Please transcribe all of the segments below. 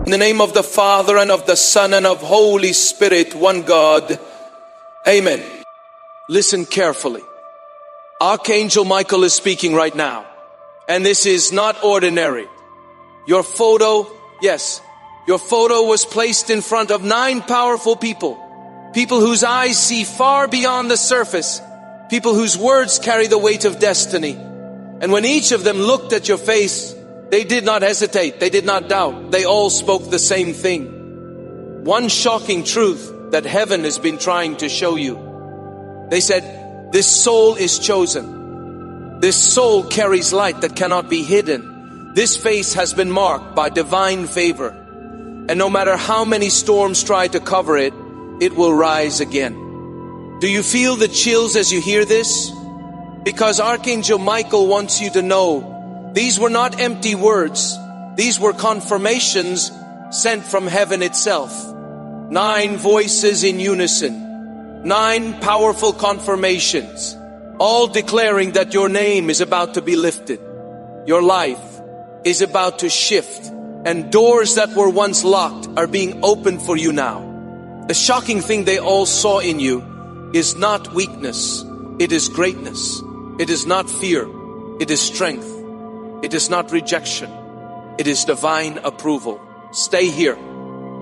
In the name of the Father, and of the Son, and of Holy Spirit, one God. Amen. Listen carefully. Archangel Michael is speaking right now. And this is not ordinary. Your photo, yes, your photo was placed in front of 9 powerful people. People whose eyes see far beyond the surface. People whose words carry the weight of destiny. And when each of them looked at your face, they did not hesitate. They did not doubt. They all spoke the same thing. One shocking truth that heaven has been trying to show you. They said, this soul is chosen. This soul carries light that cannot be hidden. This face has been marked by divine favor. And no matter how many storms try to cover it, it will rise again. Do you feel the chills as you hear this? Because Archangel Michael wants you to know these were not empty words. These were confirmations sent from heaven itself. 9 voices in unison. 9 powerful confirmations. All declaring that your name is about to be lifted. Your life is about to shift. And doors that were once locked are being opened for you now. The shocking thing they all saw in you is not weakness. It is greatness. It is not fear. It is strength. It is not rejection. It is divine approval. Stay here.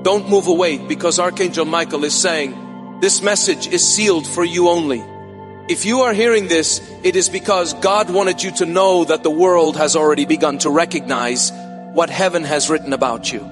Don't move away, because Archangel Michael is saying, this message is sealed for you only. If you are hearing this, it is because God wanted you to know that the world has already begun to recognize what heaven has written about you.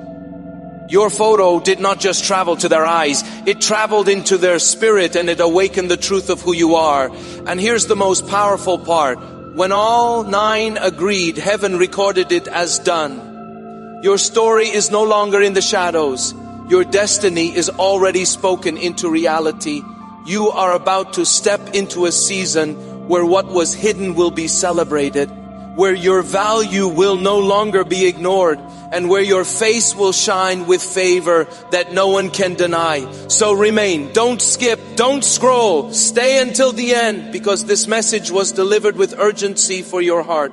Your photo did not just travel to their eyes, it traveled into their spirit, and it awakened the truth of who you are. And here's the most powerful part. When all 9 agreed, heaven recorded it as done. Your story is no longer in the shadows. Your destiny is already spoken into reality. You are about to step into a season where what was hidden will be celebrated, where your value will no longer be ignored, and where your face will shine with favor that no one can deny. So remain, don't skip, don't scroll, stay until the end, because this message was delivered with urgency for your heart.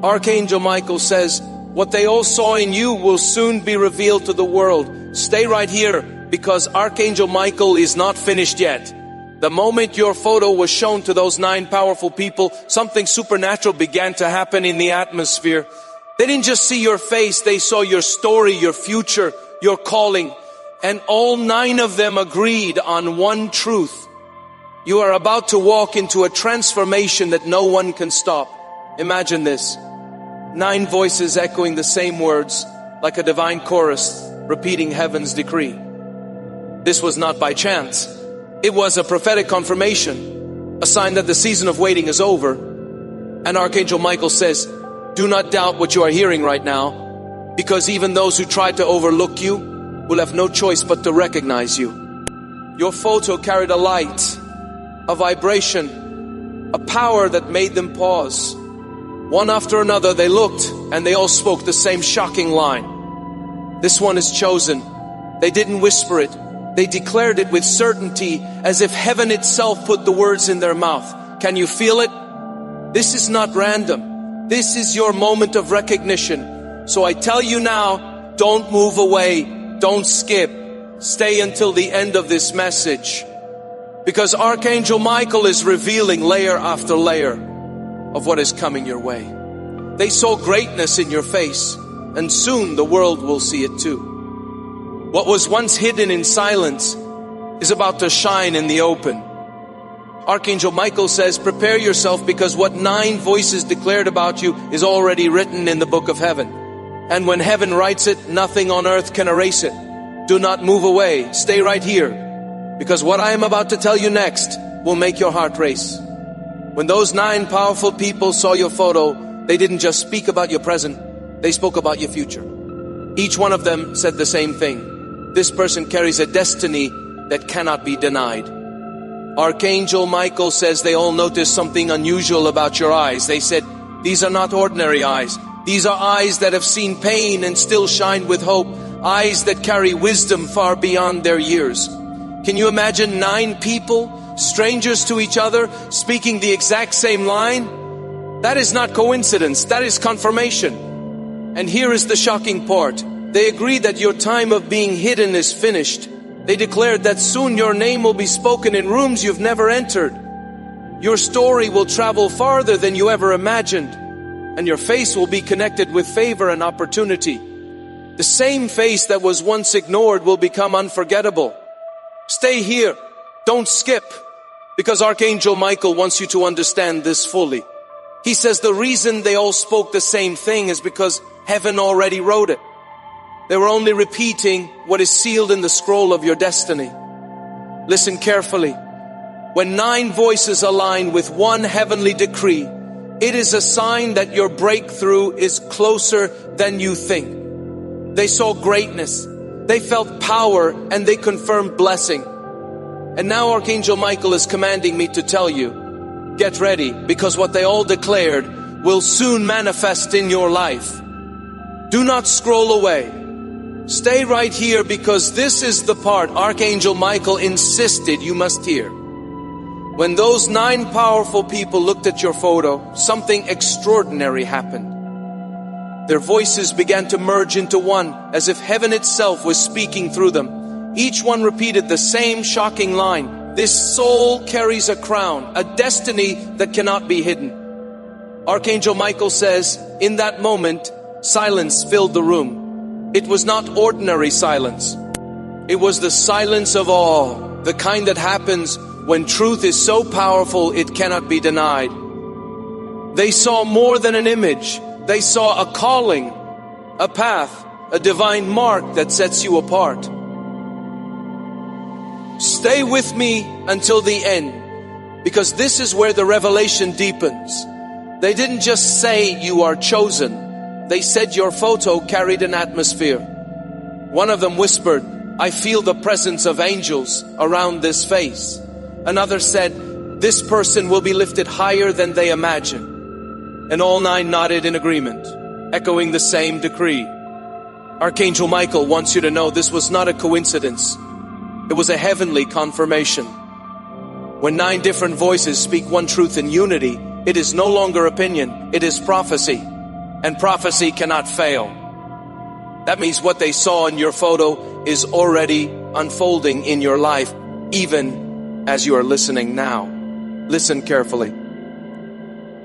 Archangel Michael says, what they all saw in you will soon be revealed to the world. Stay right here, because Archangel Michael is not finished yet. The moment your photo was shown to those 9 powerful people, something supernatural began to happen in the atmosphere. They didn't just see your face, they saw your story, your future, your calling. And all 9 of them agreed on one truth. You are about to walk into a transformation that no one can stop. Imagine this. 9 voices echoing the same words, like a divine chorus, repeating heaven's decree. This was not by chance. It was a prophetic confirmation, a sign that the season of waiting is over. And Archangel Michael says, do not doubt what you are hearing right now, because even those who try to overlook you will have no choice but to recognize you. Your photo carried a light, a vibration, a power that made them pause. One after another they looked, and they all spoke the same shocking line. This one is chosen. They didn't whisper it. They declared it with certainty, as if heaven itself put the words in their mouth. Can you feel it? This is not random. This is your moment of recognition. So I tell you now, don't move away. Don't skip. Stay until the end of this message. Because Archangel Michael is revealing layer after layer of what is coming your way. They saw greatness in your face, and soon the world will see it too. What was once hidden in silence is about to shine in the open. Archangel Michael says, prepare yourself, because what 9 voices declared about you is already written in the book of heaven. And when heaven writes it, nothing on earth can erase it. Do not move away. Stay right here, because what I am about to tell you next will make your heart race. When those 9 powerful people saw your photo, they didn't just speak about your present, they spoke about your future. Each one of them said the same thing. This person carries a destiny that cannot be denied. Archangel Michael says they all noticed something unusual about your eyes. They said, these are not ordinary eyes. These are eyes that have seen pain and still shine with hope. Eyes that carry wisdom far beyond their years. Can you imagine 9 people, strangers to each other, speaking the exact same line? That is not coincidence. That is confirmation. And here is the shocking part. They agreed that your time of being hidden is finished. They declared that soon your name will be spoken in rooms you've never entered. Your story will travel farther than you ever imagined, and your face will be connected with favor and opportunity. The same face that was once ignored will become unforgettable. Stay here. Don't skip, because Archangel Michael wants you to understand this fully. He says the reason they all spoke the same thing is because heaven already wrote it. They were only repeating what is sealed in the scroll of your destiny. Listen carefully. When 9 voices align with one heavenly decree, it is a sign that your breakthrough is closer than you think. They saw greatness, they felt power, and they confirmed blessing. And now Archangel Michael is commanding me to tell you, get ready, because what they all declared will soon manifest in your life. Do not scroll away. Stay right here, because this is the part Archangel Michael insisted you must hear. When those 9 powerful people looked at your photo, something extraordinary happened. Their voices began to merge into one, as if heaven itself was speaking through them. Each one repeated the same shocking line. This soul carries a crown, a destiny that cannot be hidden. Archangel Michael says, in that moment, silence filled the room. It was not ordinary silence. It was the silence of awe, the kind that happens when truth is so powerful it cannot be denied. They saw more than an image. They saw a calling, a path, a divine mark that sets you apart. Stay with me until the end, because this is where the revelation deepens. They didn't just say you are chosen. They said your photo carried an atmosphere. One of them whispered, I feel the presence of angels around this face. Another said, this person will be lifted higher than they imagine. And all 9 nodded in agreement, echoing the same decree. Archangel Michael wants you to know this was not a coincidence. It was a heavenly confirmation. When 9 different voices speak one truth in unity, it is no longer opinion, it is prophecy. And prophecy cannot fail. That means what they saw in your photo is already unfolding in your life, even as you are listening now. Listen carefully.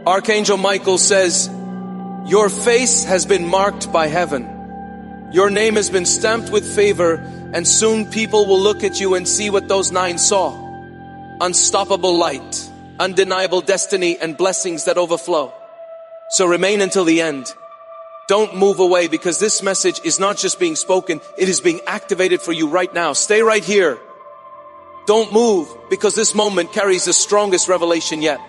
Archangel Michael says, your face has been marked by heaven. Your name has been stamped with favor, and soon people will look at you and see what those 9 saw. Unstoppable light, undeniable destiny, and blessings that overflow. So remain until the end. Don't move away, because this message is not just being spoken, it is being activated for you right now. Stay right here. Don't move, because this moment carries the strongest revelation yet.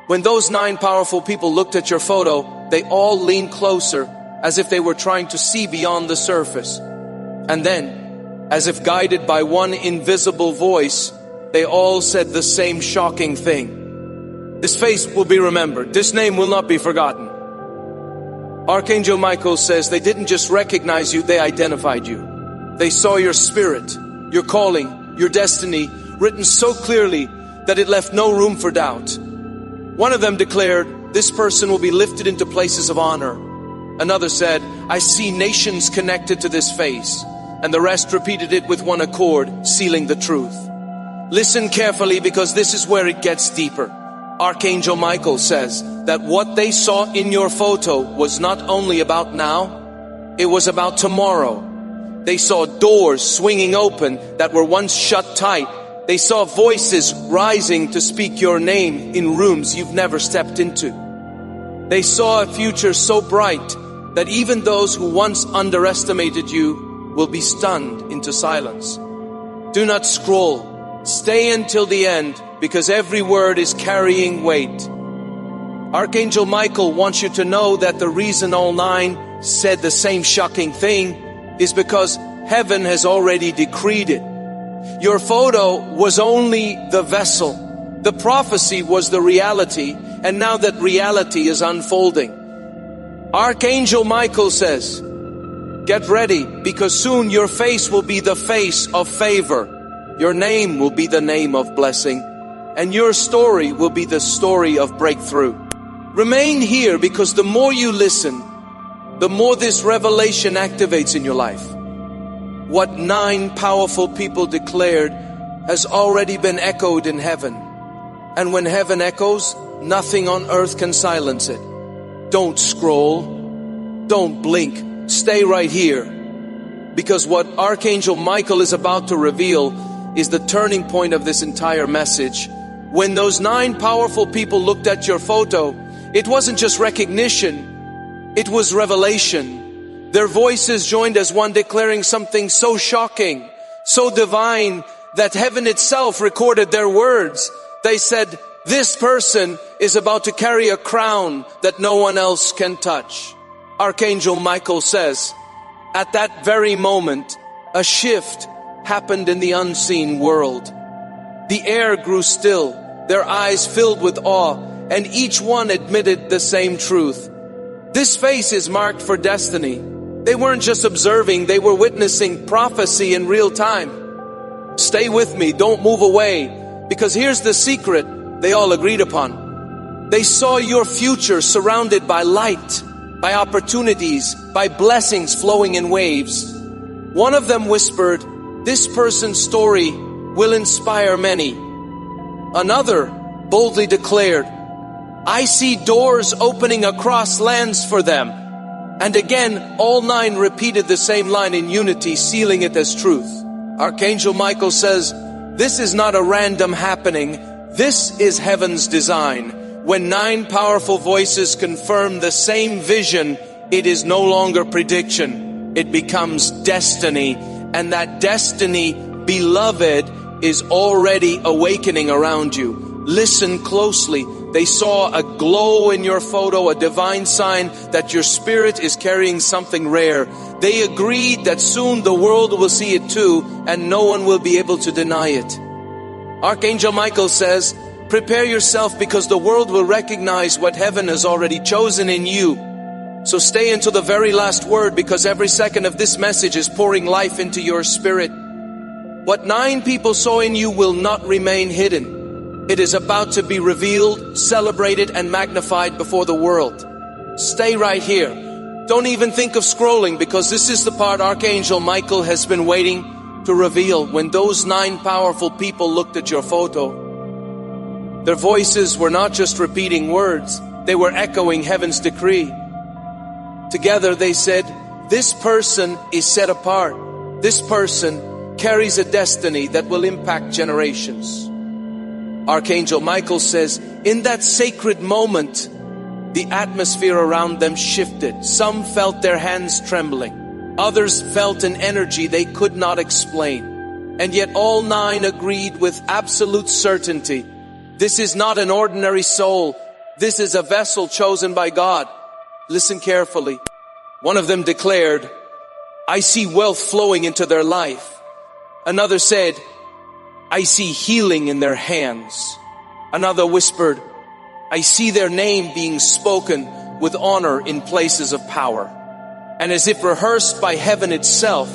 When those 9 powerful people looked at your photo, they all leaned closer, as if they were trying to see beyond the surface. And then, as if guided by one invisible voice, they all said the same shocking thing. This face will be remembered. This name will not be forgotten. Archangel Michael says they didn't just recognize you, they identified you. They saw your spirit, your calling, your destiny, written so clearly that it left no room for doubt. One of them declared, this person will be lifted into places of honor. Another said, I see nations connected to this face. And the rest repeated it with one accord, sealing the truth. Listen carefully, because this is where it gets deeper. Archangel Michael says that what they saw in your photo was not only about now, it was about tomorrow. They saw doors swinging open that were once shut tight. They saw voices rising to speak your name in rooms you've never stepped into. They saw a future so bright that even those who once underestimated you will be stunned into silence. Do not scroll. Stay until the end, because every word is carrying weight. Archangel Michael wants you to know that the reason all 9 said the same shocking thing is because heaven has already decreed it. Your photo was only the vessel. The prophecy was the reality, and now that reality is unfolding. Archangel Michael says, get ready, because soon your face will be the face of favor. Your name will be the name of blessing, and your story will be the story of breakthrough. Remain here, because the more you listen, the more this revelation activates in your life. What 9 powerful people declared has already been echoed in heaven. And when heaven echoes, nothing on earth can silence it. Don't scroll. Don't blink. Stay right here. Because what Archangel Michael is about to reveal is the turning point of this entire message. When those 9 powerful people looked at your photo, it wasn't just recognition, it was revelation. Their voices joined as one, declaring something so shocking, so divine, that heaven itself recorded their words. They said, this person is about to carry a crown that no one else can touch. Archangel Michael says, at that very moment, a shift happened in the unseen world. The air grew still, their eyes filled with awe, and each one admitted the same truth. This face is marked for destiny. They weren't just observing, they were witnessing prophecy in real time. Stay with me, don't move away, because here's the secret they all agreed upon. They saw your future surrounded by light, by opportunities, by blessings flowing in waves. One of them whispered, this person's story will inspire many. Another boldly declared, I see doors opening across lands for them. And again, all 9 repeated the same line in unity, sealing it as truth. Archangel Michael says, this is not a random happening. This is heaven's design. When 9 powerful voices confirm the same vision, it is no longer prediction. It becomes destiny. And that destiny, beloved, is already awakening around you. Listen closely. They saw a glow in your photo, a divine sign that your spirit is carrying something rare. They agreed that soon the world will see it too, and no one will be able to deny it. Archangel Michael says, prepare yourself, because the world will recognize what heaven has already chosen in you. So stay until the very last word, because every second of this message is pouring life into your spirit. What 9 people saw in you will not remain hidden. It is about to be revealed, celebrated, and magnified before the world. Stay right here. Don't even think of scrolling, because this is the part Archangel Michael has been waiting to reveal. When those 9 powerful people looked at your photo, their voices were not just repeating words, they were echoing heaven's decree. Together they said, this person is set apart. This person carries a destiny that will impact generations. Archangel Michael says, in that sacred moment, the atmosphere around them shifted. Some felt their hands trembling. Others felt an energy they could not explain. And yet all 9 agreed with absolute certainty. This is not an ordinary soul. This is a vessel chosen by God. Listen carefully. One of them declared, I see wealth flowing into their life. Another said, I see healing in their hands. Another whispered, I see their name being spoken with honor in places of power. And as if rehearsed by heaven itself,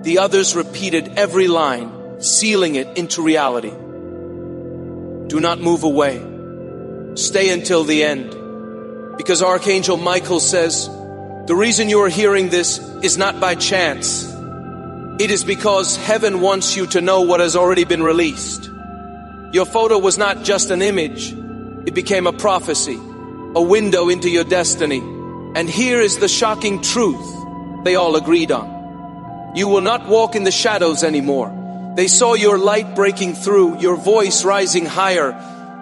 the others repeated every line, sealing it into reality. Do not move away. Stay until the end. Because Archangel Michael says, the reason you are hearing this is not by chance. It is because heaven wants you to know what has already been released. Your photo was not just an image. It became a prophecy, a window into your destiny. And here is the shocking truth they all agreed on. You will not walk in the shadows anymore. They saw your light breaking through, your voice rising higher,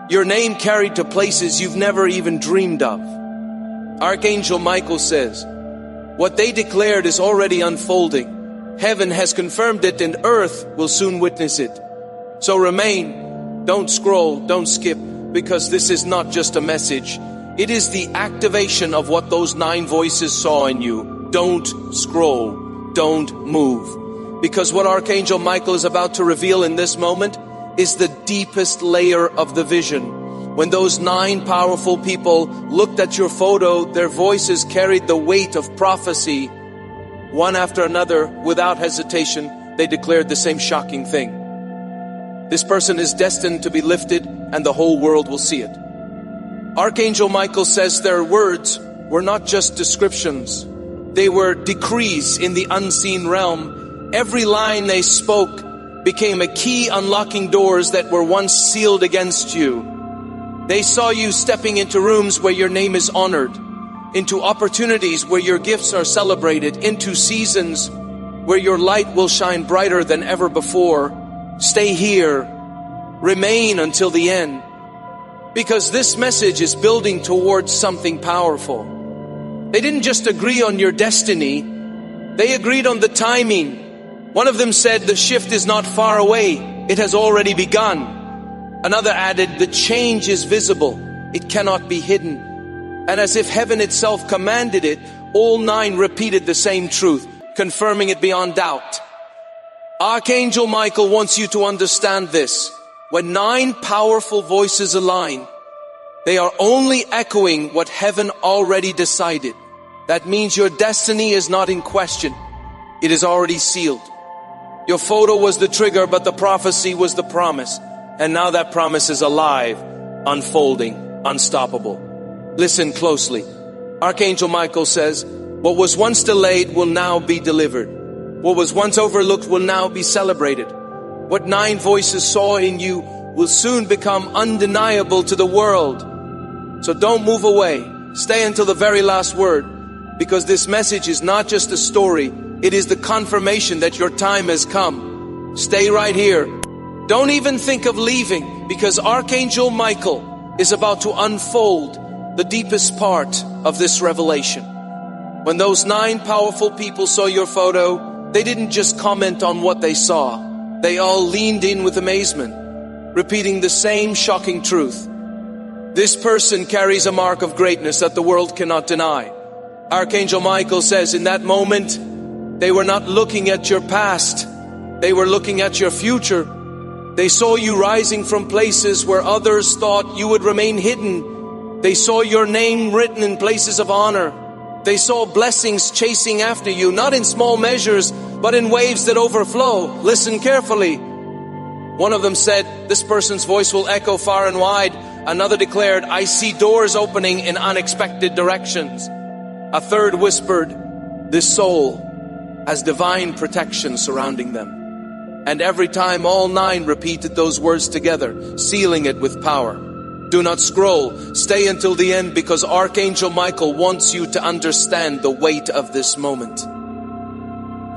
your name carried to places you've never even dreamed of. Archangel Michael says, what they declared is already unfolding. Heaven has confirmed it, and earth will soon witness it. So remain, don't scroll, don't skip, because this is not just a message. It is the activation of what those 9 voices saw in you. Don't scroll, don't move. Because what Archangel Michael is about to reveal in this moment is the deepest layer of the vision. When those 9 powerful people looked at your photo, their voices carried the weight of prophecy. One after another, without hesitation, they declared the same shocking thing. This person is destined to be lifted, and the whole world will see it. Archangel Michael says their words were not just descriptions. They were decrees in the unseen realm. Every line they spoke became a key unlocking doors that were once sealed against you. They saw you stepping into rooms where your name is honored, into opportunities where your gifts are celebrated, into seasons where your light will shine brighter than ever before. Stay here. Remain until the end. Because this message is building towards something powerful. They didn't just agree on your destiny. They agreed on the timing. One of them said, the shift is not far away. It has already begun. Another added, the change is visible. It cannot be hidden. And as if heaven itself commanded it, all 9 repeated the same truth, confirming it beyond doubt. Archangel Michael wants you to understand this. When 9 powerful voices align, they are only echoing what heaven already decided. That means your destiny is not in question. It is already sealed. Your photo was the trigger, but the prophecy was the promise. And now that promise is alive, unfolding, unstoppable. Listen closely. Archangel Michael says, what was once delayed will now be delivered. What was once overlooked will now be celebrated. What 9 voices saw in you will soon become undeniable to the world. So don't move away. Stay until the very last word, because this message is not just a story. It is the confirmation that your time has come. Stay right here. Don't even think of leaving, because Archangel Michael is about to unfold the deepest part of this revelation. When those 9 powerful people saw your photo, they didn't just comment on what they saw. They all leaned in with amazement, repeating the same shocking truth. This person carries a mark of greatness that the world cannot deny. Archangel Michael says in that moment, they were not looking at your past. They were looking at your future. They saw you rising from places where others thought you would remain hidden. They saw your name written in places of honor. They saw blessings chasing after you, not in small measures, but in waves that overflow. Listen carefully. One of them said, this person's voice will echo far and wide. Another declared, I see doors opening in unexpected directions. A third whispered, this soul has divine protection surrounding them. And every time all 9 repeated those words together, sealing it with power. Do not scroll. Stay until the end, because Archangel Michael wants you to understand the weight of this moment.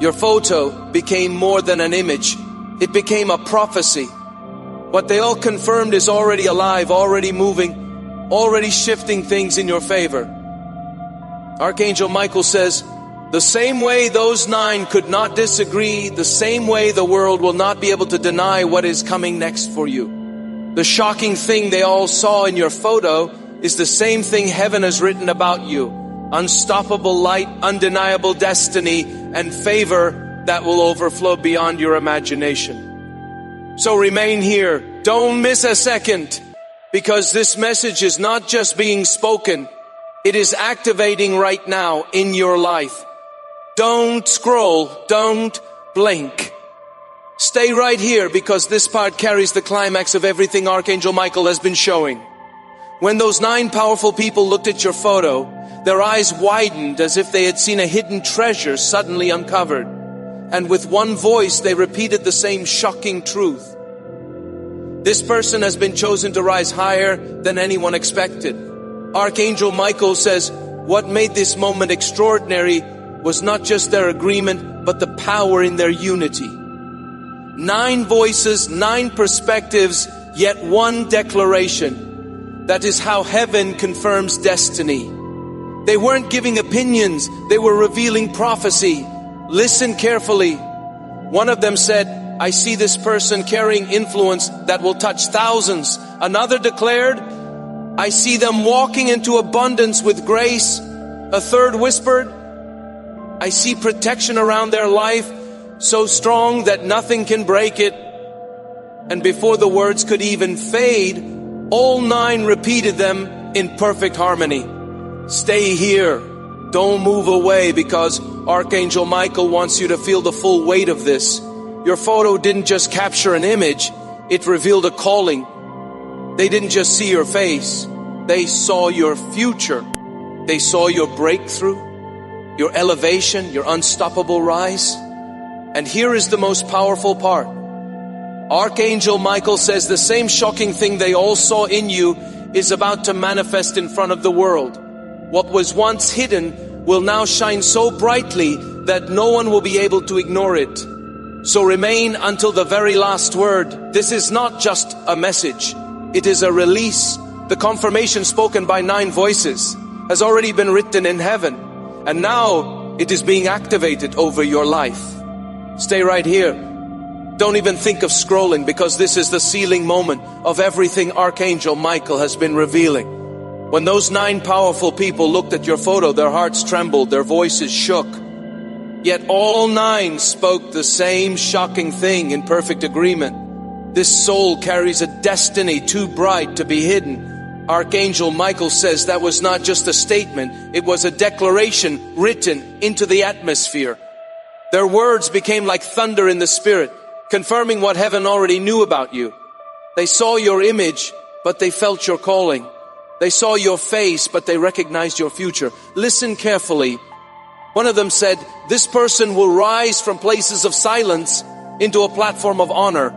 Your photo became more than an image. It became a prophecy. What they all confirmed is already alive, already moving, already shifting things in your favor. Archangel Michael says, the same way those 9 could not disagree, the same way the world will not be able to deny what is coming next for you. The shocking thing they all saw in your photo is the same thing heaven has written about you. Unstoppable light, undeniable destiny, and favor that will overflow beyond your imagination. So remain here. Don't miss a second, because this message is not just being spoken. It is activating right now in your life. Don't scroll. Don't blink. Stay right here, because this part carries the climax of everything Archangel Michael has been showing. When those 9 powerful people looked at your photo, their eyes widened as if they had seen a hidden treasure suddenly uncovered. And with one voice, they repeated the same shocking truth. This person has been chosen to rise higher than anyone expected. Archangel Michael says, what made this moment extraordinary was not just their agreement, but the power in their unity. 9 voices, 9 perspectives, yet one declaration. That is how heaven confirms destiny. They weren't giving opinions, they were revealing prophecy. Listen carefully. One of them said, I see this person carrying influence that will touch thousands. Another declared, I see them walking into abundance with grace. A third whispered, I see protection around their life so strong that nothing can break it. And before the words could even fade, all 9 repeated them in perfect harmony. Stay here. Don't move away, because Archangel Michael wants you to feel the full weight of this. Your photo didn't just capture an image, it revealed a calling. They didn't just see your face, they saw your future. They saw your breakthrough, your elevation, your unstoppable rise. And here is the most powerful part. Archangel Michael says the same shocking thing they all saw in you is about to manifest in front of the world. What was once hidden will now shine so brightly that no one will be able to ignore it. So remain until the very last word. This is not just a message. It is a release. The confirmation spoken by 9 voices has already been written in heaven. And now it is being activated over your life. Stay right here. Don't even think of scrolling, because this is the sealing moment of everything Archangel Michael has been revealing. When those 9 powerful people looked at your photo, their hearts trembled, their voices shook. Yet all 9 spoke the same shocking thing in perfect agreement. This soul carries a destiny too bright to be hidden. Archangel Michael says that was not just a statement, it was a declaration written into the atmosphere. Their words became like thunder in the spirit, confirming what heaven already knew about you. They saw your image, but they felt your calling. They saw your face, but they recognized your future. Listen carefully. One of them said, this person will rise from places of silence into a platform of honor.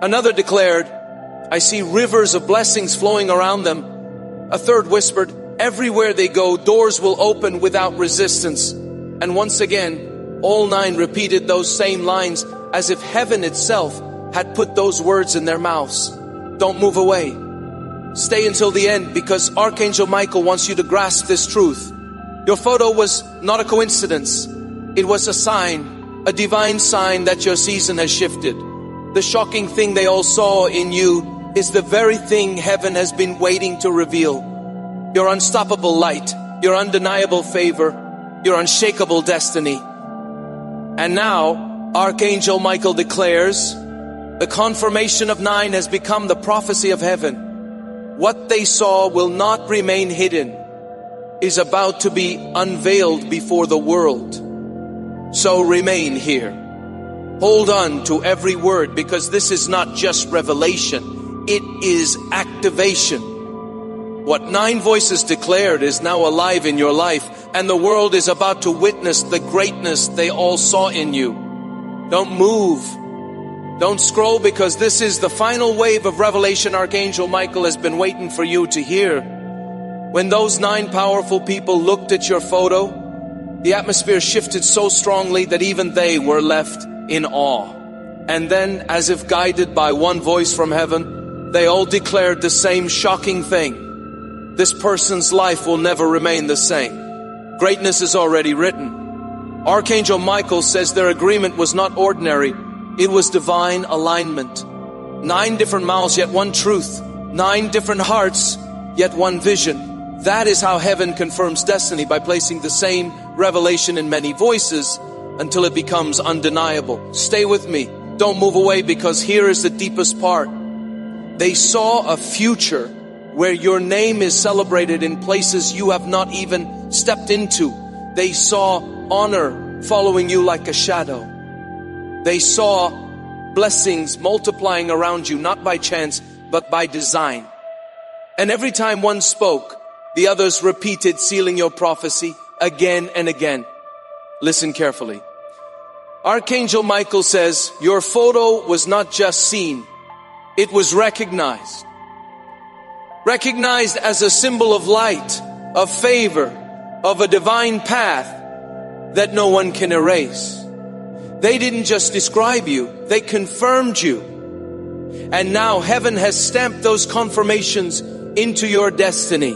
Another declared, I see rivers of blessings flowing around them. A third whispered, everywhere they go, doors will open without resistance. And once again, all 9 repeated those same lines as if heaven itself had put those words in their mouths. Don't move away. Stay until the end, because Archangel Michael wants you to grasp this truth. Your photo was not a coincidence. It was a sign, a divine sign that your season has shifted. The shocking thing they all saw in you is the very thing heaven has been waiting to reveal. Your unstoppable light, your undeniable favor, your unshakable destiny. And now, Archangel Michael declares, the confirmation of 9 has become the prophecy of heaven. What they saw will not remain hidden, is about to be unveiled before the world. So remain here. Hold on to every word, because this is not just revelation. It is activation. What 9 voices declared is now alive in your life, and the world is about to witness the greatness they all saw in you. Don't move. Don't scroll, because this is the final wave of revelation Archangel Michael has been waiting for you to hear. When those 9 powerful people looked at your photo, the atmosphere shifted so strongly that even they were left in awe. And then, as if guided by one voice from heaven, they all declared the same shocking thing. This person's life will never remain the same. Greatness is already written. Archangel Michael says their agreement was not ordinary. It was divine alignment. 9 different mouths, yet one truth. 9 different hearts, yet one vision. That is how heaven confirms destiny, by placing the same revelation in many voices until it becomes undeniable. Stay with me. Don't move away, because here is the deepest part. They saw a future where your name is celebrated in places you have not even stepped into. They saw honor following you like a shadow. They saw blessings multiplying around you, not by chance, but by design. And every time one spoke, the others repeated, sealing your prophecy again and again. Listen carefully. Archangel Michael says, your photo was not just seen, it was recognized. Recognized as a symbol of light, of favor, of a divine path that no one can erase. They didn't just describe you, they confirmed you. And now heaven has stamped those confirmations into your destiny.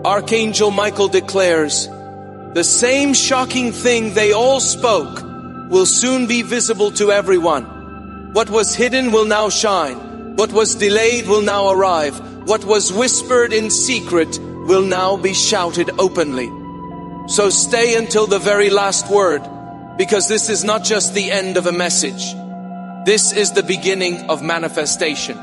Archangel Michael declares, the same shocking thing they all spoke will soon be visible to everyone. What was hidden will now shine. What was delayed will now arrive. What was whispered in secret will now be shouted openly. So stay until the very last word, because this is not just the end of a message. This is the beginning of manifestation.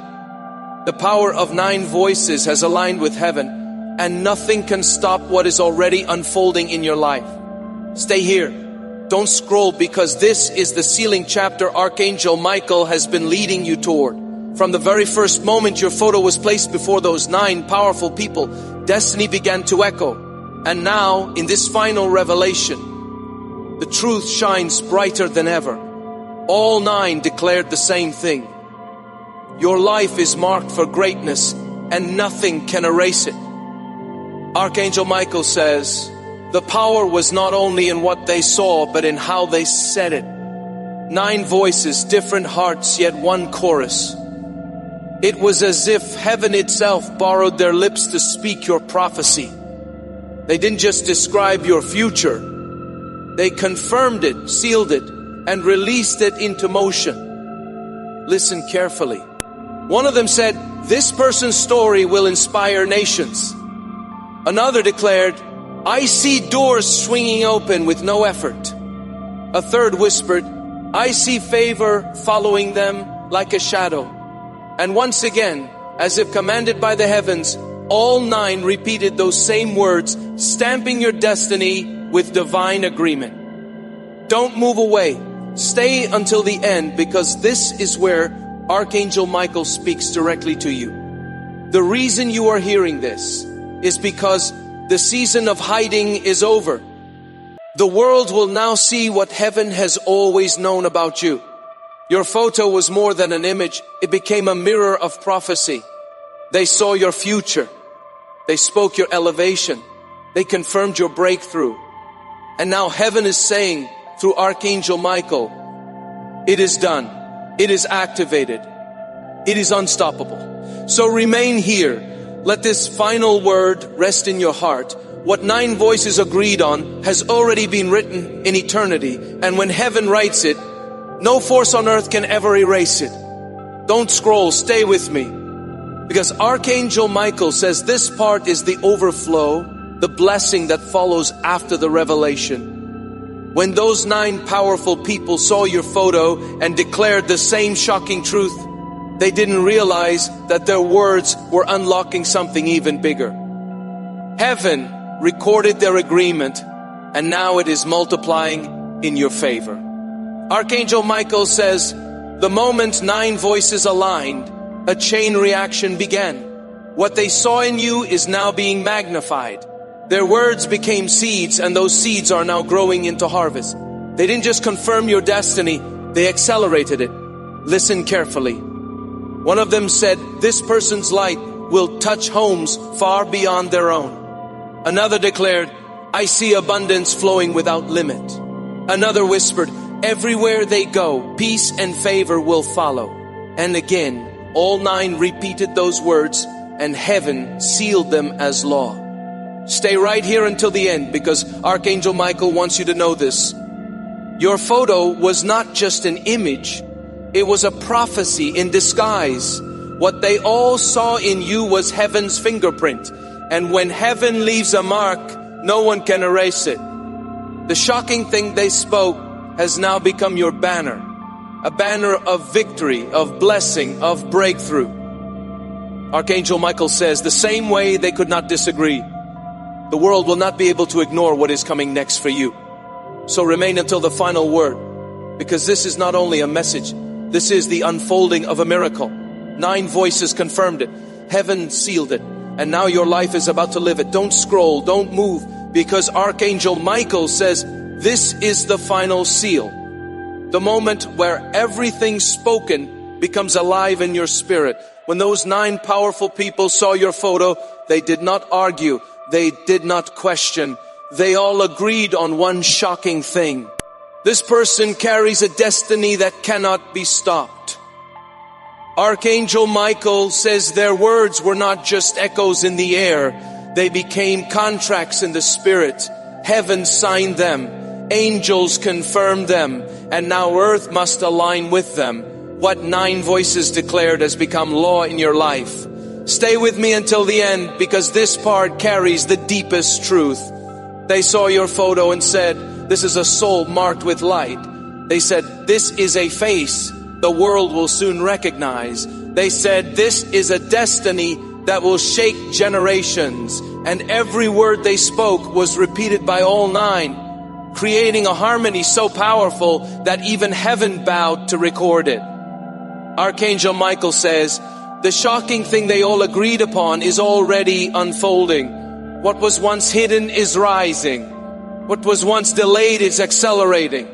The power of 9 voices has aligned with heaven, and nothing can stop what is already unfolding in your life. Stay here. Don't scroll, because this is the sealing chapter Archangel Michael has been leading you toward. From the very first moment your photo was placed before those 9 powerful people, destiny began to echo. And now, in this final revelation, the truth shines brighter than ever. All 9 declared the same thing. Your life is marked for greatness, and nothing can erase it. Archangel Michael says, the power was not only in what they saw, but in how they said it. 9 voices, different hearts, yet one chorus. It was as if heaven itself borrowed their lips to speak your prophecy. They didn't just describe your future. They confirmed it, sealed it, and released it into motion. Listen carefully. One of them said, this person's story will inspire nations. Another declared, I see doors swinging open with no effort. A third whispered, I see favor following them like a shadow. And once again, as if commanded by the heavens, all 9 repeated those same words, stamping your destiny with divine agreement. Don't move away. Stay until the end, because this is where Archangel Michael speaks directly to you. The reason you are hearing this is because the season of hiding is over. The world will now see what heaven has always known about you. Your photo was more than an image. It became a mirror of prophecy. They saw your future. They spoke your elevation. They confirmed your breakthrough. And now heaven is saying through Archangel Michael, it is done. It is activated. It is unstoppable. So remain here. Let this final word rest in your heart. What 9 voices agreed on has already been written in eternity. And when heaven writes it, no force on earth can ever erase it. Don't scroll, stay with me. Because Archangel Michael says this part is the overflow, the blessing that follows after the revelation. When those 9 powerful people saw your photo and declared the same shocking truth, they didn't realize that their words were unlocking something even bigger. Heaven recorded their agreement, and now it is multiplying in your favor. Archangel Michael says, the moment 9 voices aligned, a chain reaction began. What they saw in you is now being magnified. Their words became seeds, and those seeds are now growing into harvest. They didn't just confirm your destiny, they accelerated it. Listen carefully. One of them said, this person's light will touch homes far beyond their own. Another declared, I see abundance flowing without limit. Another whispered, everywhere they go, peace and favor will follow. And again, all 9 repeated those words, and heaven sealed them as law. Stay right here until the end, because Archangel Michael wants you to know this. Your photo was not just an image. It was a prophecy in disguise. What they all saw in you was heaven's fingerprint. And when heaven leaves a mark, no one can erase it. The shocking thing they spoke has now become your banner. A banner of victory, of blessing, of breakthrough. Archangel Michael says, the same way they could not disagree, the world will not be able to ignore what is coming next for you. So remain until the final word, because this is not only a message, this is the unfolding of a miracle. 9 voices confirmed it. Heaven sealed it. And now your life is about to live it. Don't scroll, don't move, because Archangel Michael says, this is the final seal. The moment where everything spoken becomes alive in your spirit. When those 9 powerful people saw your photo, they did not argue. They did not question. They all agreed on one shocking thing. This person carries a destiny that cannot be stopped. Archangel Michael says their words were not just echoes in the air. They became contracts in the spirit. Heaven signed them. Angels confirmed them. And now earth must align with them. What 9 voices declared has become law in your life. Stay with me until the end, because this part carries the deepest truth. They saw your photo and said, this is a soul marked with light. They said, this is a face the world will soon recognize. They said, this is a destiny that will shake generations. And every word they spoke was repeated by all 9, creating a harmony so powerful that even heaven bowed to record it. Archangel Michael says, the shocking thing they all agreed upon is already unfolding. What was once hidden is rising. What was once delayed is accelerating.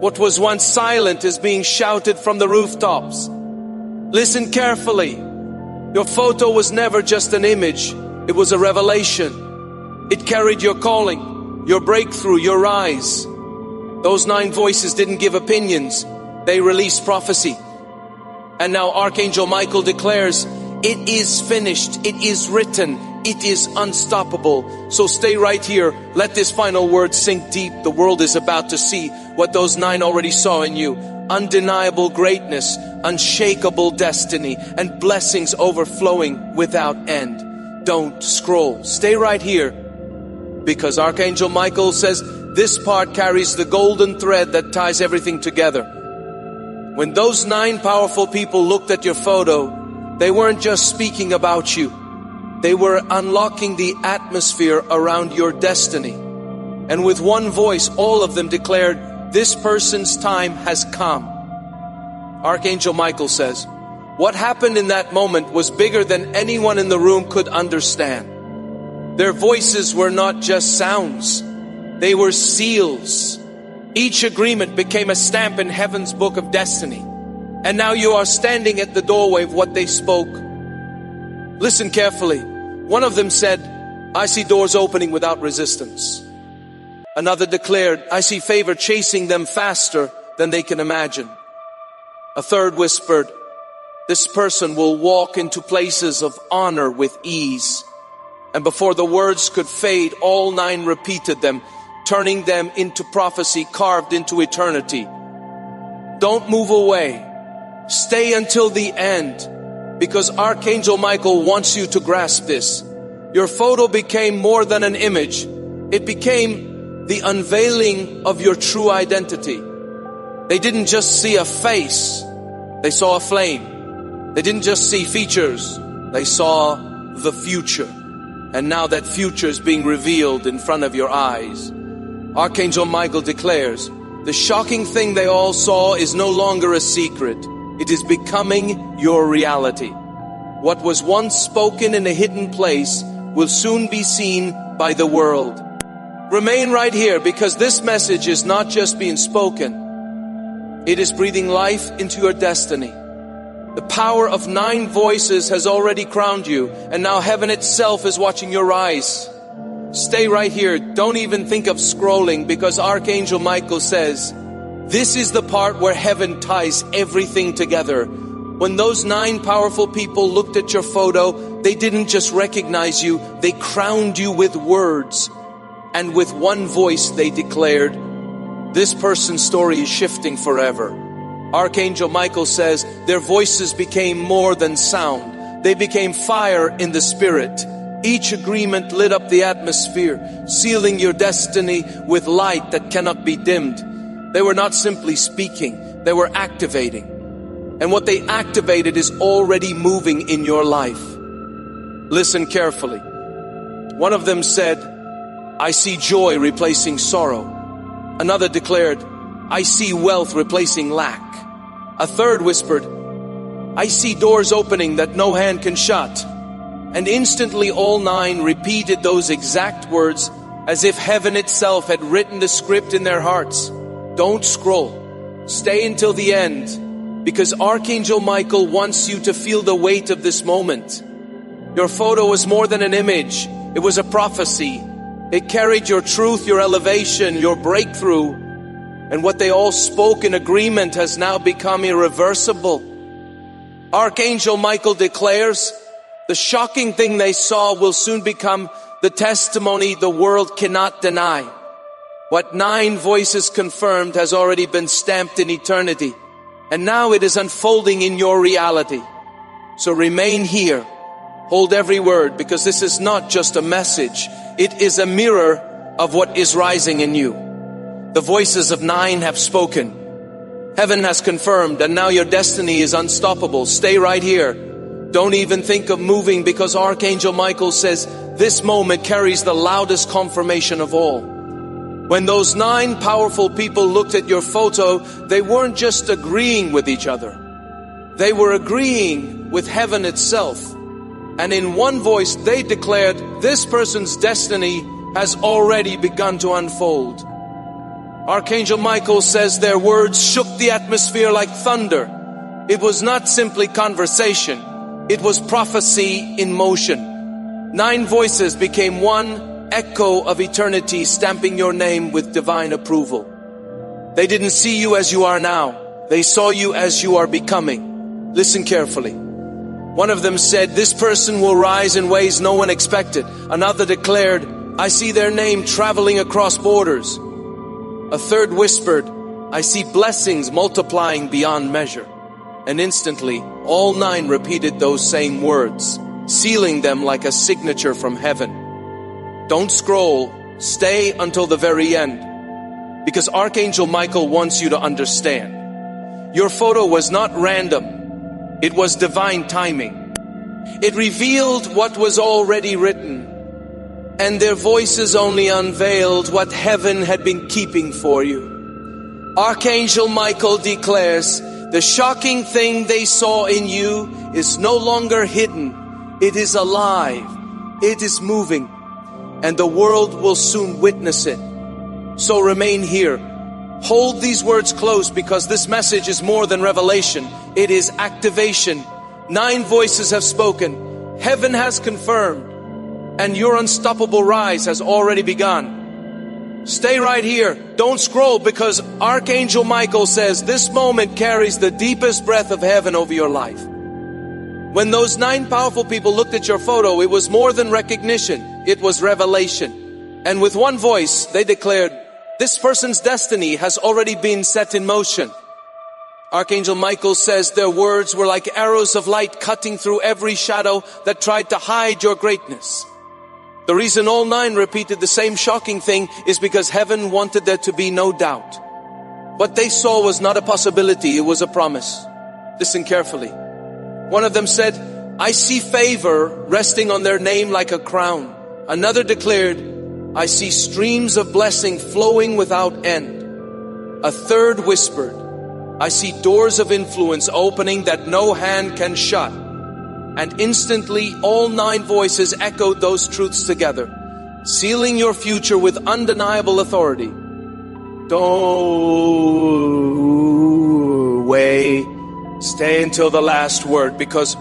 What was once silent is being shouted from the rooftops. Listen carefully. Your photo was never just an image. It was a revelation. It carried your calling, your breakthrough, your rise. Those 9 voices didn't give opinions. They released prophecy. And now Archangel Michael declares, it is finished. It is written. It is unstoppable. So stay right here. Let this final word sink deep. The world is about to see what those 9 already saw in you. Undeniable greatness, unshakable destiny, and blessings overflowing without end. Don't scroll. Stay right here, because Archangel Michael says this part carries the golden thread that ties everything together. When those 9 powerful people looked at your photo, they weren't just speaking about you. They were unlocking the atmosphere around your destiny. And with one voice, all of them declared, this person's time has come. Archangel Michael says, what happened in that moment was bigger than anyone in the room could understand. Their voices were not just sounds. They were seals. Each agreement became a stamp in heaven's book of destiny. And now you are standing at the doorway of what they spoke. Listen carefully. One of them said, I see doors opening without resistance. Another declared, I see favor chasing them faster than they can imagine. A third whispered, this person will walk into places of honor with ease. And before the words could fade, all 9 repeated them, turning them into prophecy carved into eternity. Don't move away. Stay until the end, because Archangel Michael wants you to grasp this. Your photo became more than an image. It became the unveiling of your true identity. They didn't just see a face, they saw a flame. They didn't just see features, they saw the future. And now that future is being revealed in front of your eyes. Archangel Michael declares, the shocking thing they all saw is no longer a secret. It is becoming your reality. What was once spoken in a hidden place will soon be seen by the world. Remain right here, because this message is not just being spoken. It is breathing life into your destiny. The power of 9 voices has already crowned you, and now heaven itself is watching your rise. Stay right here. Don't even think of scrolling, because Archangel Michael says, this is the part where heaven ties everything together. When those 9 powerful people looked at your photo, they didn't just recognize you, they crowned you with words. And with one voice they declared, this person's story is shifting forever. Archangel Michael says their voices became more than sound. They became fire in the spirit. Each agreement lit up the atmosphere, sealing your destiny with light that cannot be dimmed. They were not simply speaking, they were activating. And what they activated is already moving in your life. Listen carefully. One of them said, I see joy replacing sorrow. Another declared, I see wealth replacing lack. A third whispered, I see doors opening that no hand can shut. And instantly all 9 repeated those exact words as if heaven itself had written the script in their hearts. Don't scroll. Stay until the end, because Archangel Michael wants you to feel the weight of this moment. Your photo was more than an image. It was a prophecy. It carried your truth, your elevation, your breakthrough. And what they all spoke in agreement has now become irreversible. Archangel Michael declares, the shocking thing they saw will soon become the testimony the world cannot deny. What 9 voices confirmed has already been stamped in eternity. And now it is unfolding in your reality. So remain here. Hold every word, because this is not just a message. It is a mirror of what is rising in you. The voices of 9 have spoken. Heaven has confirmed, and now your destiny is unstoppable. Stay right here. Don't even think of moving, because Archangel Michael says this moment carries the loudest confirmation of all. When those 9 powerful people looked at your photo, they weren't just agreeing with each other. They were agreeing with heaven itself. And in one voice they declared, this person's destiny has already begun to unfold. Archangel Michael says their words shook the atmosphere like thunder. It was not simply conversation. It was prophecy in motion. 9 voices became one echo of eternity, stamping your name with divine approval. They didn't see you as you are now. They saw you as you are becoming. Listen carefully. One of them said, this person will rise in ways no one expected. Another declared, I see their name traveling across borders. A third whispered, I see blessings multiplying beyond measure. And instantly, all 9 repeated those same words, sealing them like a signature from heaven. Don't scroll, stay until the very end. Because Archangel Michael wants you to understand. Your photo was not random. It was divine timing. It revealed what was already written. And their voices only unveiled what heaven had been keeping for you. Archangel Michael declares, the shocking thing they saw in you is no longer hidden. It is alive. It is moving. And the world will soon witness it. So remain here. Hold these words close, because this message is more than revelation. It is activation. 9 voices have spoken. Heaven has confirmed. And your unstoppable rise has already begun. Stay right here. Don't scroll, because Archangel Michael says this moment carries the deepest breath of heaven over your life. When those 9 powerful people looked at your photo, it was more than recognition. It was revelation. And with one voice, they declared, this person's destiny has already been set in motion. Archangel Michael says their words were like arrows of light cutting through every shadow that tried to hide your greatness. The reason all 9 repeated the same shocking thing is because heaven wanted there to be no doubt. What they saw was not a possibility, it was a promise. Listen carefully. One of them said, I see favor resting on their name like a crown. Another declared, I see streams of blessing flowing without end. A third whispered, I see doors of influence opening that no hand can shut. And instantly all 9 voices echoed those truths together, sealing your future with undeniable authority. Don't wait. Stay until the last word, because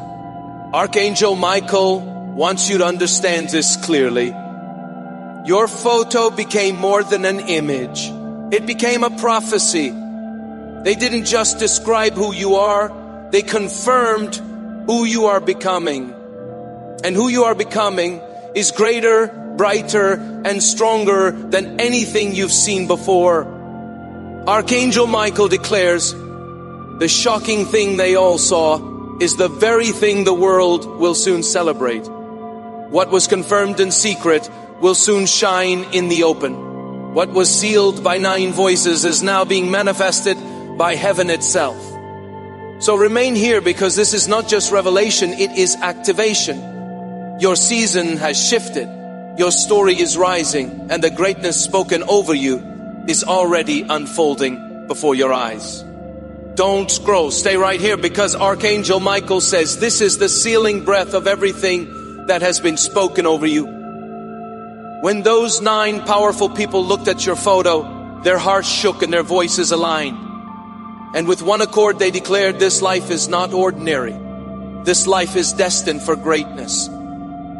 Archangel Michael wants you to understand this clearly. Your photo became more than an image. It became a prophecy. They didn't just describe who you are, they confirmed who you are becoming. And who you are becoming is greater, brighter, and stronger than anything you've seen before. Archangel Michael declares, the shocking thing they all saw is the very thing the world will soon celebrate. What was confirmed in secret will soon shine in the open. What was sealed by 9 voices is now being manifested by heaven itself. So remain here, because this is not just revelation, it is activation. Your season has shifted. Your story is rising, and the greatness spoken over you is already unfolding before your eyes. Don't scroll. Stay right here, because Archangel Michael says this is the sealing breath of everything that has been spoken over you. When those 9 powerful people looked at your photo, their hearts shook and their voices aligned. And with one accord they declared, this life is not ordinary. This life is destined for greatness.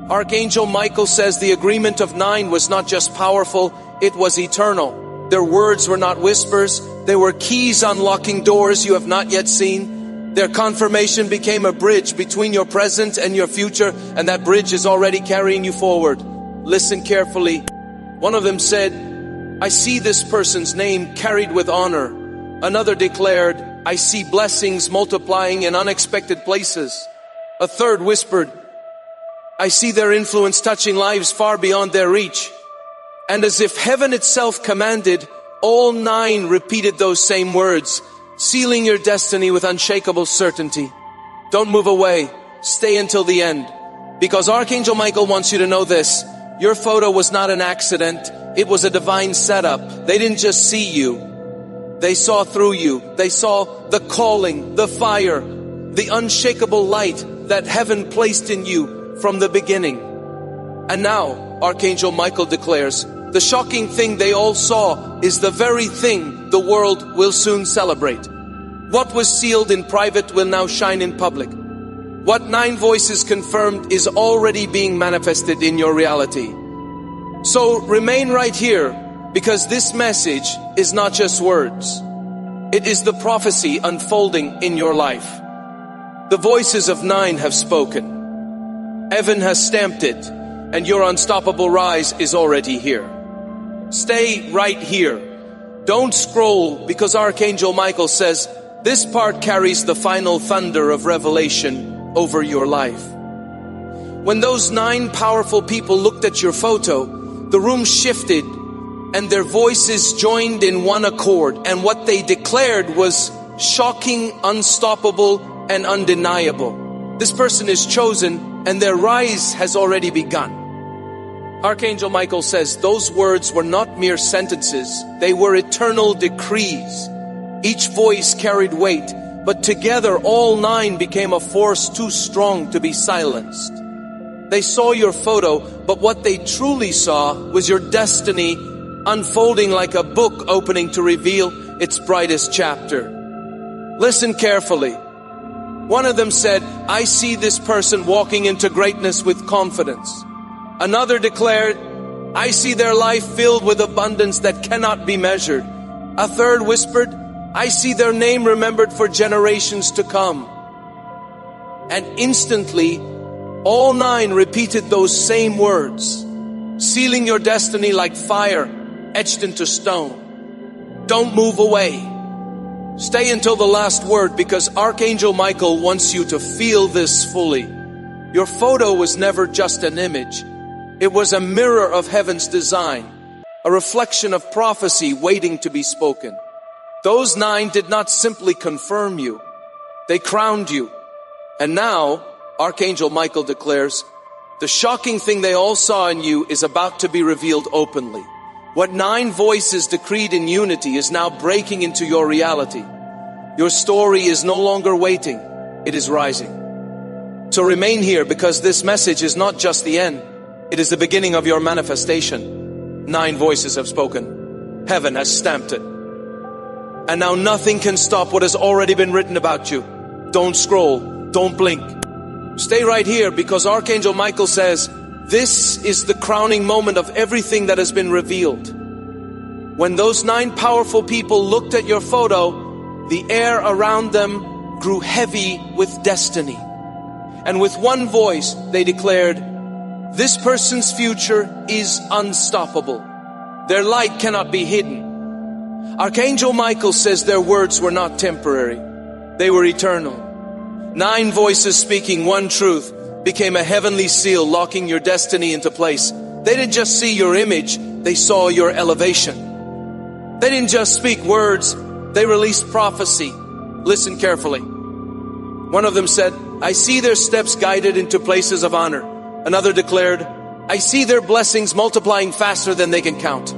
Archangel Michael says the agreement of 9 was not just powerful, it was eternal. Their words were not whispers, they were keys unlocking doors you have not yet seen. Their confirmation became a bridge between your present and your future, and that bridge is already carrying you forward. Listen carefully. One of them said, I see this person's name carried with honor. Another declared, I see blessings multiplying in unexpected places. A third whispered, I see their influence touching lives far beyond their reach. And as if heaven itself commanded, all 9 repeated those same words, sealing your destiny with unshakable certainty. Don't move away. Stay until the end. Because Archangel Michael wants you to know this. Your photo was not an accident. It was a divine setup. They didn't just see you. They saw through you. They saw the calling, the fire, the unshakable light that heaven placed in you from the beginning. And now, Archangel Michael declares, the shocking thing they all saw is the very thing the world will soon celebrate. What was sealed in private will now shine in public. What 9 voices confirmed is already being manifested in your reality. So remain right here, because this message is not just words. It is the prophecy unfolding in your life. The voices of 9 have spoken. Heaven has stamped it, and your unstoppable rise is already here. Stay right here. Don't scroll, because Archangel Michael says this part carries the final thunder of revelation over your life. When those 9 powerful people looked at your photo, the room shifted and their voices joined in one accord, and what they declared was shocking, unstoppable, and undeniable. This person is chosen and their rise has already begun. Archangel Michael says those words were not mere sentences, they were eternal decrees. Each voice carried weight, but together all 9 became a force too strong to be silenced. They saw your photo, but what they truly saw was your destiny unfolding like a book opening to reveal its brightest chapter. Listen carefully. One of them said, I see this person walking into greatness with confidence. Another declared, I see their life filled with abundance that cannot be measured. A third whispered, I see their name remembered for generations to come. And instantly, all 9 repeated those same words, sealing your destiny like fire etched into stone. Don't move away. Stay until the last word, because Archangel Michael wants you to feel this fully. Your photo was never just an image. It was a mirror of heaven's design, a reflection of prophecy waiting to be spoken. Those 9 did not simply confirm you, they crowned you. And now, Archangel Michael declares, the shocking thing they all saw in you is about to be revealed openly. What 9 voices decreed in unity is now breaking into your reality. Your story is no longer waiting, it is rising. So remain here, because this message is not just the end. It is the beginning of your manifestation. 9 voices have spoken. Heaven has stamped it. And now nothing can stop what has already been written about you. Don't scroll. Don't blink. Stay right here, because Archangel Michael says, this is the crowning moment of everything that has been revealed. When those 9 powerful people looked at your photo, the air around them grew heavy with destiny. And with one voice, they declared, this person's future is unstoppable. Their light cannot be hidden. Archangel Michael says their words were not temporary. They were eternal. 9 voices speaking one truth became a heavenly seal, locking your destiny into place. They didn't just see your image, they saw your elevation. They didn't just speak words, they released prophecy. Listen carefully. One of them said, I see their steps guided into places of honor. Another declared, I see their blessings multiplying faster than they can count.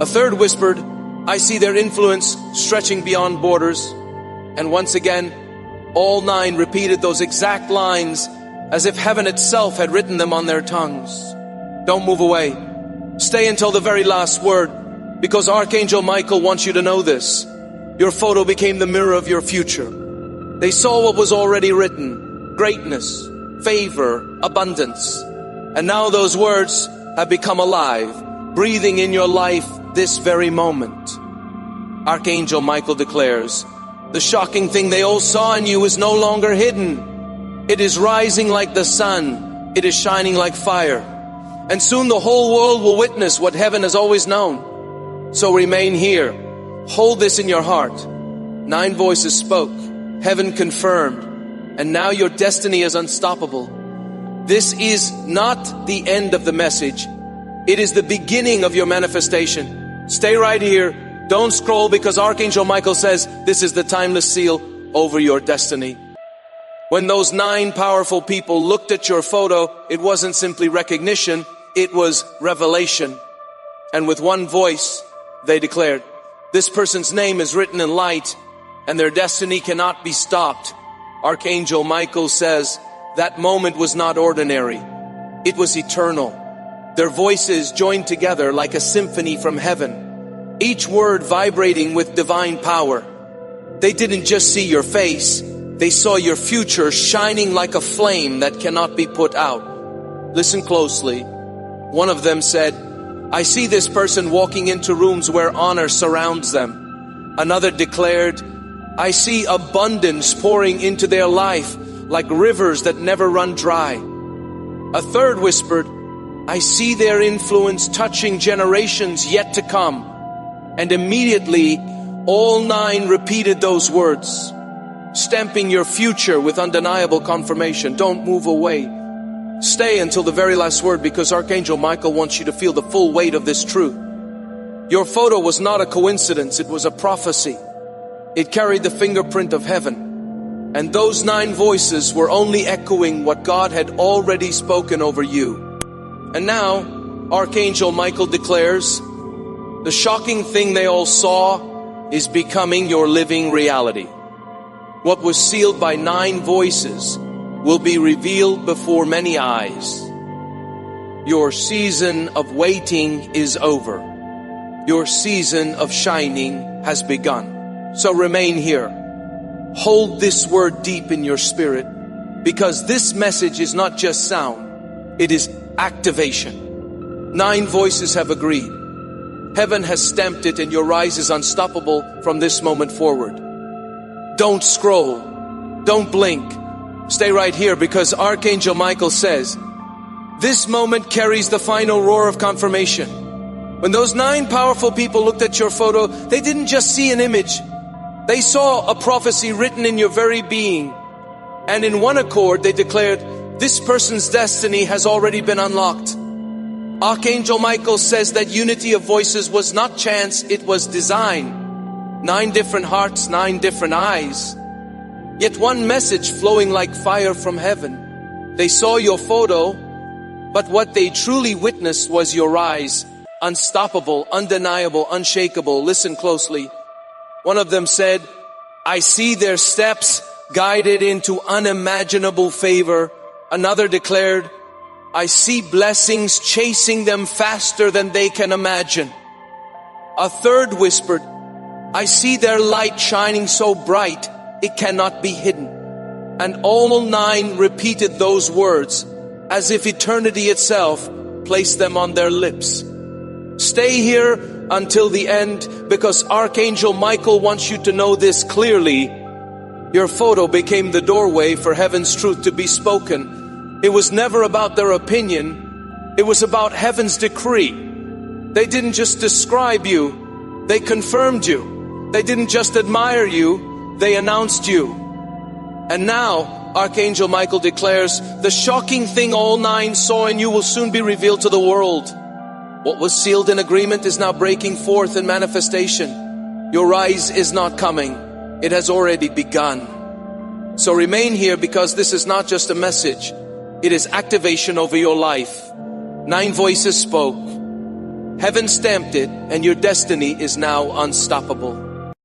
A third whispered, I see their influence stretching beyond borders. And once again, all 9 repeated those exact lines as if heaven itself had written them on their tongues. Don't move away. Stay until the very last word, because Archangel Michael wants you to know this. Your photo became the mirror of your future. They saw what was already written: greatness, favor, abundance. And now those words have become alive, breathing in your life this very moment. Archangel Michael declares, the shocking thing they all saw in you is no longer hidden. It is rising like the sun. It is shining like fire. And soon the whole world will witness what heaven has always known. So remain here. Hold this in your heart. 9 voices spoke. Heaven confirmed. And now your destiny is unstoppable. This is not the end of the message. It is the beginning of your manifestation. Stay right here. Don't scroll, because Archangel Michael says this is the timeless seal over your destiny. When those 9 powerful people looked at your photo, it wasn't simply recognition, it was revelation. And with one voice, they declared, this person's name is written in light, and their destiny cannot be stopped. Archangel Michael says, That moment was not ordinary. It was eternal. Their voices joined together like a symphony from heaven, each word vibrating with divine power. They didn't just see your face, they saw your future shining like a flame that cannot be put out. Listen closely. One of them said, "I see this person walking into rooms where honor surrounds them." Another declared, "I see abundance pouring into their life like rivers that never run dry." A third whispered, "I see their influence touching generations yet to come." And immediately, all 9 repeated those words, stamping your future with undeniable confirmation. Don't move away. Stay until the very last word, because Archangel Michael wants you to feel the full weight of this truth. Your photo was not a coincidence, it was a prophecy. It carried the fingerprint of heaven. And those 9 voices were only echoing what God had already spoken over you. And now, Archangel Michael declares, the shocking thing they all saw is becoming your living reality. What was sealed by 9 voices will be revealed before many eyes. Your season of waiting is over. Your season of shining has begun. So remain here. Hold this word deep in your spirit, because this message is not just sound, it is activation. 9 voices have agreed. Heaven has stamped it, and your rise is unstoppable from this moment forward. Don't scroll. Don't blink. Stay right here, because Archangel Michael says, this moment carries the final roar of confirmation. When those 9 powerful people looked at your photo, they didn't just see an image. They saw a prophecy written in your very being. And in one accord, they declared, this person's destiny has already been unlocked. Archangel Michael says that unity of voices was not chance, it was design. 9 different hearts, 9 different eyes. Yet one message flowing like fire from heaven. They saw your photo, but what they truly witnessed was your rise. Unstoppable, undeniable, unshakable. Listen closely. One of them said, I see their steps guided into unimaginable favor. Another declared, I see blessings chasing them faster than they can imagine. A third whispered, I see their light shining so bright it cannot be hidden. And all 9 repeated those words as if eternity itself placed them on their lips. Stay here until the end, because Archangel Michael wants you to know this clearly. Your photo became the doorway for heaven's truth to be spoken. It was never about their opinion. It was about heaven's decree. They didn't just describe you, they confirmed you. They didn't just admire you, they announced you. And now, Archangel Michael declares, the shocking thing all 9 saw in you will soon be revealed to the world. What was sealed in agreement is now breaking forth in manifestation. Your rise is not coming. It has already begun. So remain here, because this is not just a message. It is activation over your life. 9 voices spoke. Heaven stamped it, and your destiny is now unstoppable.